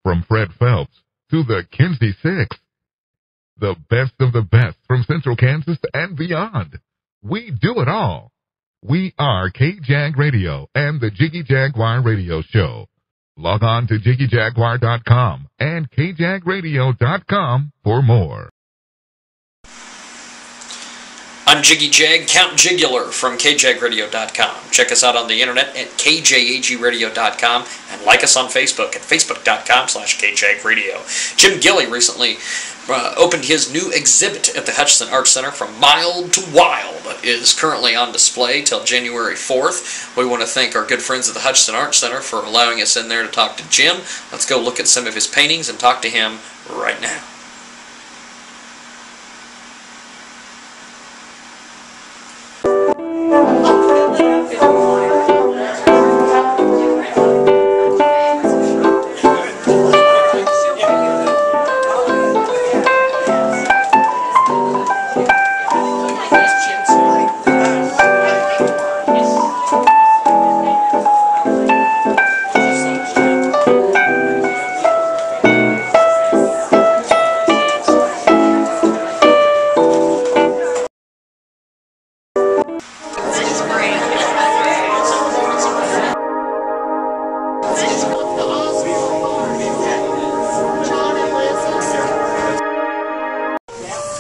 from Fred Phelps to the Kinsey Six. The best of the best from Central Kansas and beyond. We do it all. We are KJAG Radio and the Jiggy Jaguar Radio Show. Log on to JiggyJaguar.com and KJAGRadio.com for more. I'm Jiggy Jag, Count Jigular from KJAGRadio.com. Check us out on the internet at KJAGRadio.com and like us on Facebook at Facebook.com/KJAGRadio. Jim Gilley recently opened his new exhibit at the Hutchinson Art Center, From Mild to Wild, is currently on display till January 4th. We want to thank our good friends at the Hutchinson Art Center for allowing us in there to talk to Jim. Let's go look at some of his paintings and talk to him right now.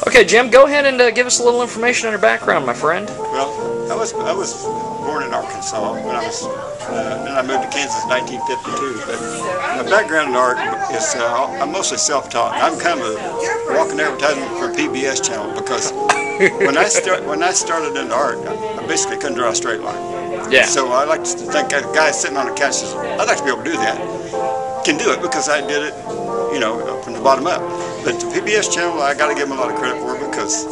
Okay, Jim, go ahead and give us a little information on your background, my friend. Well, I was born in Arkansas when then I moved to Kansas in 1952. But my background in art is I'm mostly self-taught. I'm kind of a walking advertisement for a PBS channel because when I started in art, I basically couldn't draw a straight line. Yeah. So I like to think a guy sitting on a couch says, I'd like to be able to do that. Can do it because I did it, from the bottom up. But the PBS channel, I got to give them a lot of credit for because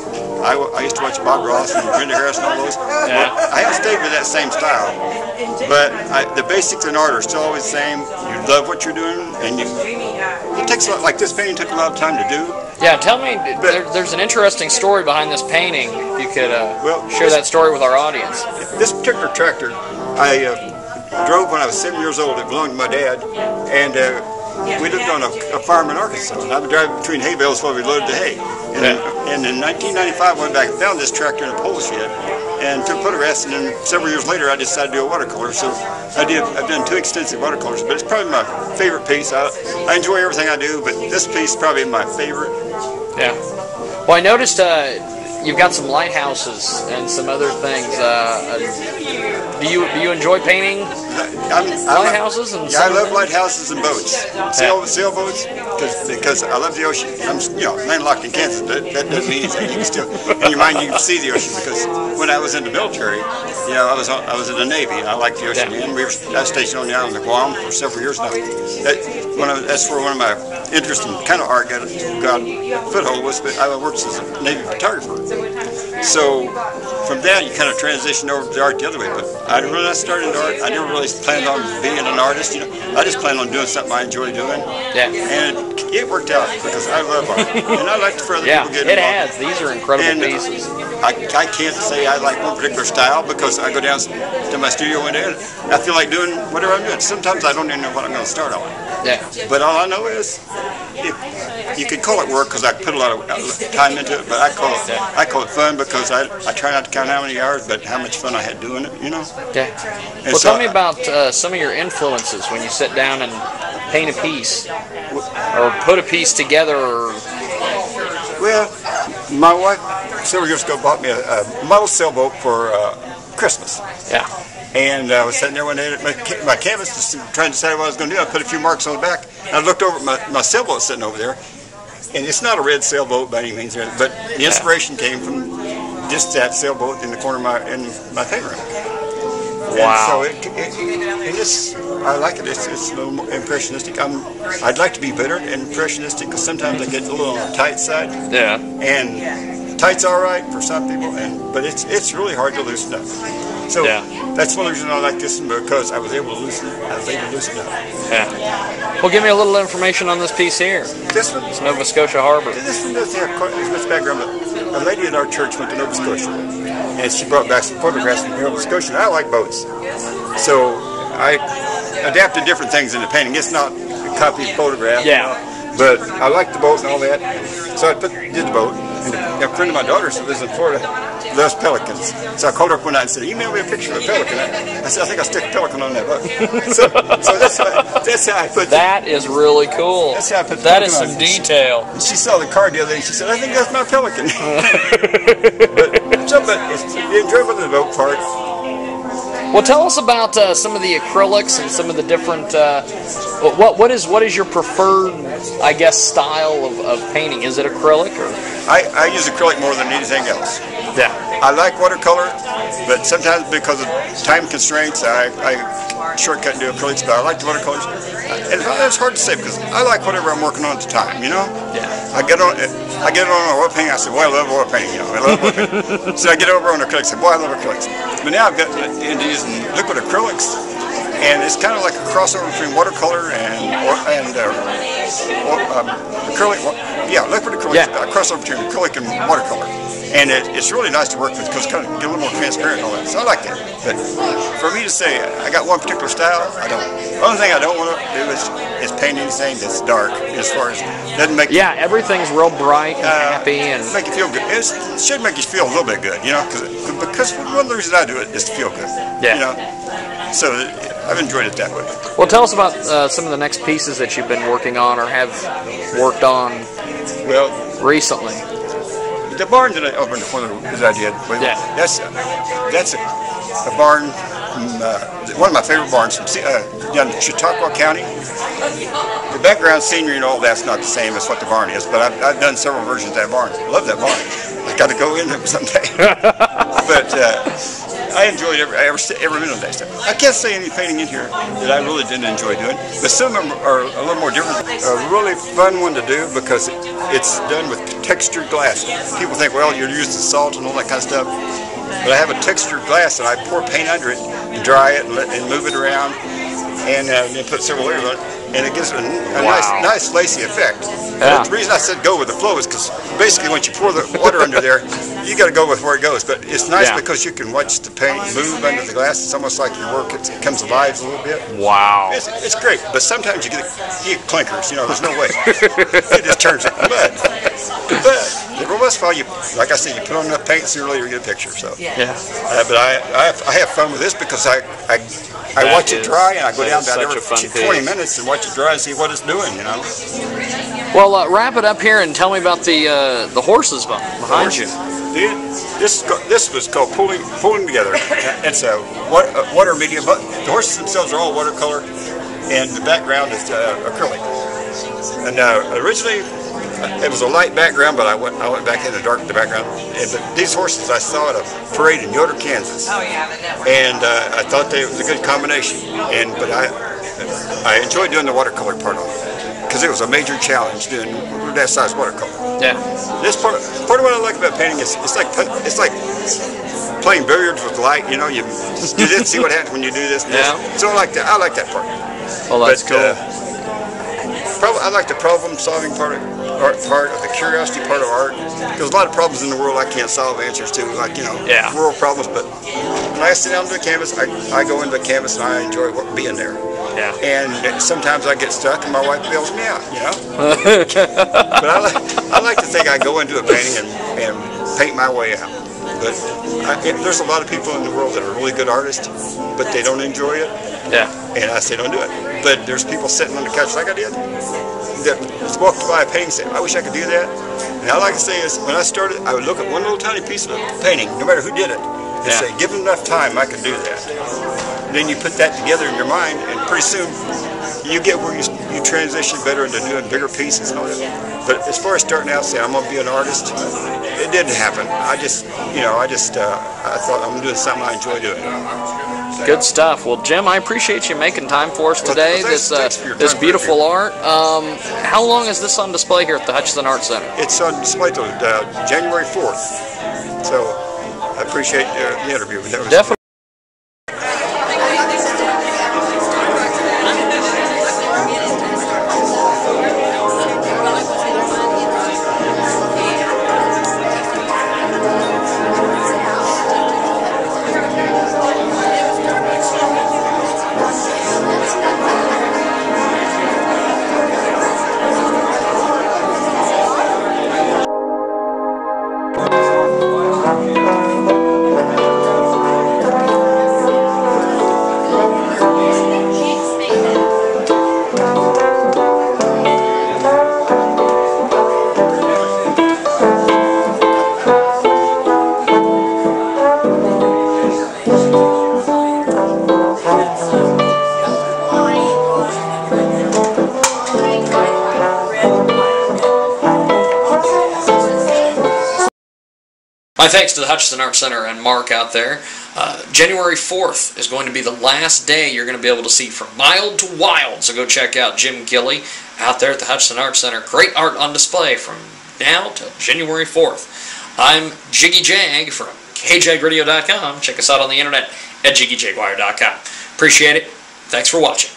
I used to watch Bob Ross and Brenda Harris and all those. Yeah. Well, I haven't stayed with that same style, but the basics in art are still always the same. You love what you're doing, and it takes a lot. Like this painting took a lot of time to do. Yeah, tell me. There's an interesting story behind this painting. If you could share that story with our audience. This particular tractor, I drove when I was 7 years old. It belonged to my dad, and we lived on a farm in Arkansas, and I would drive between hay bales while we loaded the hay. And in 1995, I went back and found this tractor in a pole shed and took photographs, and then several years later, I decided to do a watercolor. So I've done 2 extensive watercolors, but it's probably my favorite piece. I enjoy everything I do, but this piece is probably my favorite. Yeah. Well, I noticed you've got some lighthouses and some other things. Do you enjoy painting lighthouses? I love lighthouses and boats, sailboats, because I love the ocean. I'm landlocked in Kansas, but that doesn't mean anything. You can still, in your mind, you can see the ocean. Because when I was in the military, I was in the Navy, and I liked the ocean. And I was stationed on the island of Guam for several years now. That's where one of my interests in kind of art got a foothold was. But I worked as a Navy photographer. So from that, you kind of transition over to the art the other way. But when I started in art, I never really planned on being an artist. I just planned on doing something I enjoy doing. Yeah. And it worked out because I love art, and I like for other people to get involved. Yeah, it has. These are incredible pieces. I can't say I like one particular style because I go down to my studio one day and I feel like doing whatever I'm doing. Sometimes I don't even know what I'm going to start on. Yeah. But all I know is, you could call it work because I put a lot of time into it, but I call it fun because I try not to count how many hours, but how much fun I had doing it, Yeah. And well, tell me about some of your influences when you sit down and paint a piece or put a piece together. Well, my wife several years ago bought me a model sailboat for Christmas. Yeah. And I was sitting there one day at my canvas just trying to decide what I was going to do. I put a few marks on the back. And I looked over at my sailboat sitting over there. And it's not a red sailboat by any means, but the inspiration came from just that sailboat in the corner of my paint room. Wow. And so I like it. It's a little more impressionistic. I'd like to be better at impressionistic because sometimes I get a little on the tight side. Yeah. And tight's all right for some people, but it's really hard to loosen up. So that's one reason I like this one, because I was able to loosen it. I was able to loosen it up. Yeah. Well, give me a little information on this piece here. This one? It's Nova Scotia Harbor. This one doesn't have quite as much background, but a lady in our church went to Nova Scotia, and she brought back some photographs from Nova Scotia, and I like boats. So I adapted different things in the painting. It's not copied photograph. Yeah. You know? But I like the boat and all that, so I did the boat. And a friend of my daughter's who lives in Florida loves pelicans. So I called her up one night and said, email me a picture of a pelican. I said, I think I'll stick a pelican on that boat. so that's how I put that. Is really cool. That's how I put that is some detail. She saw the card the other day and she said, I think that's my pelican. but it's the enjoyment of the boat part. Well, tell us about some of the acrylics and some of the different. What is your preferred, I guess, style of painting? Is it acrylic or? I use acrylic more than anything else. Yeah. I like watercolor, but sometimes because of time constraints, I shortcut and do acrylics. But I like the watercolors. And it's hard to say because I like whatever I'm working on at the time. You know. Yeah. I get on oil painting. I said, boy, I love oil painting. You know, I love oil painting. So I get over on acrylics. I said, boy, I love acrylics. But now I've got into using liquid acrylics, and it's kind of like a crossover between watercolor and acrylic. Yeah, liquid acrylic. Yeah. A crossover between acrylic and watercolor. And it's really nice to work with because it's kind of get a little more transparent and all that. So I like that. But for me to say I got one particular style, I don't. The only thing I don't want to do is paint anything that's dark. As far as doesn't make. Yeah, everything's real bright and happy and make you feel good. It should make you feel a little bit good, you know, because one of the reasons I do it is to feel good. Yeah. You know. So I've enjoyed it that way. Well, tell us about some of the next pieces that you've been working on or have worked on. Well, recently. The barn that I opened one of the I did. Yeah. That's a barn. One of my favorite barns from down in Chautauqua County. The background scenery and all that's not the same as what the barn is, but I've done several versions of that barn. I love that barn. I got to go in there someday. But I enjoyed every minute of that stuff. I can't say any painting in here that I really didn't enjoy doing, but some of them are a little more different. A really fun one to do because it's done with textured glass. People think, well, you're using salt and all that kind of stuff. But I have a textured glass and I pour paint under it and dry it and move it around and then put several layers on it. And it gives it a nice lacy effect. Yeah. The reason I said go with the flow is because basically once you pour the water under there, you got to go with where it goes. But it's nice because you can watch the paint move under the glass. It's almost like your work it comes alive a little bit. Wow. It's great. But sometimes you get clinkers. You know, there's no way. It just turns it. But every once in a while, like I said, you put on enough paint, sooner or later you get a picture. So yeah. But I have fun with this because I watch it dry and I go down about every 20 minutes and watch it dry and see what it's doing, you know. Well, wrap it up here and tell me about the horses behind you. This was called pulling together. It's a water medium, but the horses themselves are all watercolor, and the background is acrylic. And originally it was a light background, but I went back in to darken the background. But these horses I saw at a parade in Yoder, Kansas. Oh yeah, and I thought it was a good combination. But I enjoyed doing the watercolor part of it because it was a major challenge doing that size watercolor. Yeah. This part of what I like about painting is it's like playing billiards with light. You know, you do this, see what happens when you do this. And this. So I like that. I like that part. Well, that's cool. I like the problem-solving part of the curiosity part of art. There's a lot of problems in the world I can't solve answers to, like, you know, world problems. But when I sit down to the canvas, I go into the canvas and I enjoy being there. Yeah. And sometimes I get stuck and my wife bails me out, you know. But I like to think I go into a painting and paint my way out. But there's a lot of people in the world that are really good artists, but they don't enjoy it. Yeah. And I say, don't do it. But there's people sitting on the couch like I did that walked by a painting and say, I wish I could do that. And all I can say is, when I started, I would look at one little tiny piece of painting, no matter who did it, and say, given enough time, I can do that. And then you put that together in your mind, and pretty soon you get where you transition better into doing bigger pieces and all that. But as far as starting out saying, I'm going to be an artist, it didn't happen. I thought I'm doing something I enjoy doing. Good stuff. Well, Jim, I appreciate you making time for us today. This beautiful art. How long is this on display here at the Hutchinson Art Center? It's on display till January 4th. So I appreciate the interview. Definitely. My thanks to the Hutchinson Art Center and Mark out there. January 4th is going to be the last day you're going to be able to see From Mild to Wild. So go check out Jim Gilley out there at the Hutchinson Art Center. Great art on display from now till January 4th. I'm Jiggy Jag from kjagradio.com. Check us out on the internet at jiggyjaguar.com. Appreciate it. Thanks for watching.